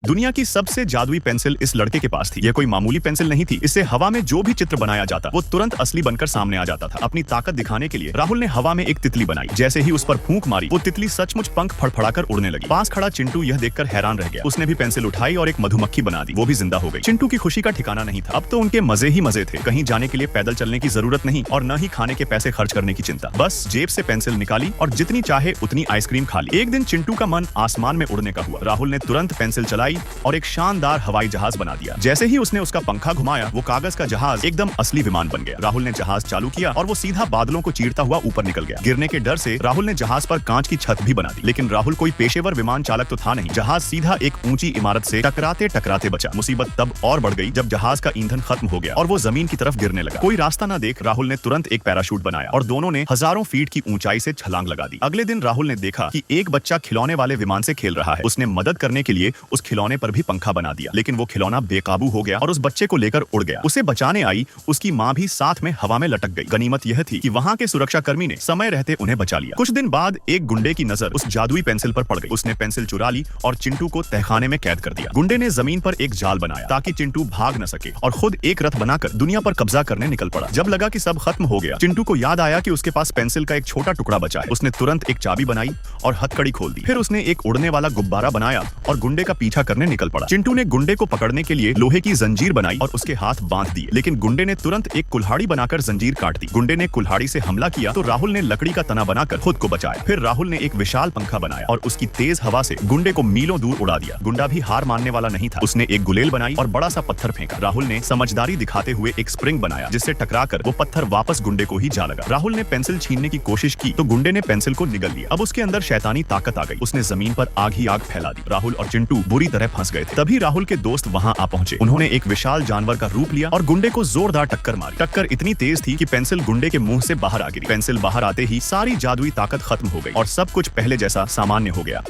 दुनिया की सबसे जादुई पेंसिल इस लड़के के पास थी। यह कोई मामूली पेंसिल नहीं थी। इससे हवा में जो भी चित्र बनाया जाता वो तुरंत असली बनकर सामने आ जाता था। अपनी ताकत दिखाने के लिए राहुल ने हवा में एक तितली बनाई। जैसे ही उस पर फूंक मारी वो तितली सचमुच पंख फड़फड़ाकर उड़ने लगी। पास खड़ा चिंटू यह देखकर हैरान रह गया। उसने भी पेंसिल उठाई और एक मधुमक्खी बना दी। वो भी जिंदा हो गई। चिंटू की खुशी का ठिकाना नहीं था। अब तो उनके मजे ही मजे थे। कहीं जाने के लिए पैदल चलने की जरूरत नहीं और न ही खाने के पैसे खर्च करने की चिंता। बस जेब से पेंसिल निकाली और जितनी चाहे उतनी आइसक्रीम खा ली। एक दिन चिंटू का मन आसमान में उड़ने का हुआ। राहुल ने तुरंत पेंसिल चलाई और एक शानदार हवाई जहाज बना दिया। जैसे ही उसने उसका पंखा घुमाया वो कागज का जहाज एकदम असली विमान बन गया। राहुल ने जहाज चालू किया और वो सीधा बादलों को चीरता हुआ ऊपर निकल गया। गिरने के डर से राहुल ने जहाज पर कांच की छत भी बना दी। लेकिन राहुल कोई पेशेवर विमान चालक तो था नहीं। जहाज सीधा एक ऊंची इमारत से टकराते टकराते बचा। मुसीबत तब और बढ़ गई जब जहाज का ईंधन खत्म हो गया और वो जमीन की तरफ गिरने लगा। कोई रास्ता न देख राहुल ने तुरंत एक पैराशूट बनाया और दोनों ने हजारों फीट की ऊंचाई से छलांग लगा दी। अगले दिन राहुल ने देखा कि एक बच्चा खिलौने वाले विमान से खेल रहा है। उसने मदद करने के लिए उस खिलौने पर भी पंखा बना दिया। लेकिन वो खिलौना बेकाबू हो गया और उस बच्चे को लेकर उड़ गया। उसे बचाने आई उसकी माँ भी साथ में हवा में लटक गई। गनीमत यह थी कि वहाँ के सुरक्षा कर्मी ने समय रहते उन्हें बचा लिया। कुछ दिन बाद एक गुंडे की नजर उस जादुई पेंसिल पर पड़ गई। उसने पेंसिल चुरा ली और चिंटू को तहखाने में कैद कर दिया। गुंडे ने जमीन पर एक जाल बनाया ताकि चिंटू भाग न सके और खुद एक रथ बनाकर दुनिया पर कब्जा करने निकल पड़ा। जब लगा कि सब खत्म हो गया चिंटू को याद आया कि उसके पास पेंसिल का एक छोटा टुकड़ा बचा है। उसने तुरंत एक चाबी बनाई और हथकड़ी खोल दी। फिर उसने एक उड़ने वाला गुब्बारा बनाया और गुंडे का पीछा करने निकल पड़ा। चिंटू ने गुंडे को पकड़ने के लिए लोहे की जंजीर बनाई और उसके हाथ बांध दिए। लेकिन गुंडे ने तुरंत एक कुल्हाड़ी बनाकर जंजीर काट दी। गुंडे ने कुल्हाड़ी से हमला किया तो राहुल ने लकड़ी का तना बनाकर खुद को बचाया। फिर राहुल ने एक विशाल पंखा बनाया और उसकी तेज हवा से गुंडे को मीलों दूर उड़ा दिया। गुंडा भी हार मानने वाला नहीं था। उसने एक गुलेल बनाई और बड़ा सा पत्थर फेंका। राहुल ने समझदारी दिखाते हुए एक स्प्रिंग बनाया जिससे टकराकर वो पत्थर वापस गुंडे को ही जा लगा। राहुल ने पेंसिल छीनने की कोशिश की तो गुंडे ने पेंसिल को निगल लिया। अब उसके अंदर शैतानी ताकत आ गई। उसने जमीन पर आग ही आग फैला दी। राहुल और चिंटू बुरी तरह फंस गए थे। तभी राहुल के दोस्त वहां आ पहुंचे। उन्होंने एक विशाल जानवर का रूप लिया और गुंडे को जोरदार टक्कर मारी। टक्कर इतनी तेज थी कि पेंसिल गुंडे के मुंह से बाहर आ गिरी। पेंसिल बाहर आते ही सारी जादुई ताकत खत्म हो गई और सब कुछ पहले जैसा सामान्य हो गया।